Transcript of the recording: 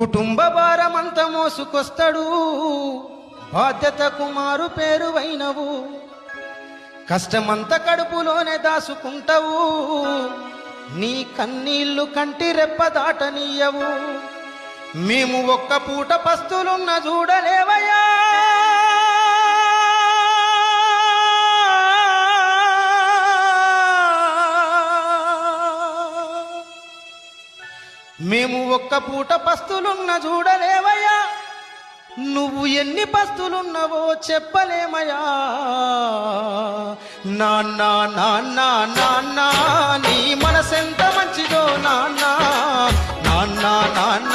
కుటుంబ భారమంత మోసుకొస్తాడు, బాధ్యతకు మారు పేరువైనవు, కష్టమంత కడుపులోనే దాసుకుంటావు, నీ కన్నీళ్లు కంటి రెప్ప దాటనీయవు. మేము ఒక్క పూట పస్తులున్న చూడలేవయ్యా, మేము ఒక్క పూట పస్తులున్న చూడలేవయ్యా, నువ్వు ఎన్ని పస్తులున్నవో చెప్పలేమయ్యా. నాన్న నాన్న నాన్న నీ మనసెంత మంచిదో నాన్న, నాన్న నాన్న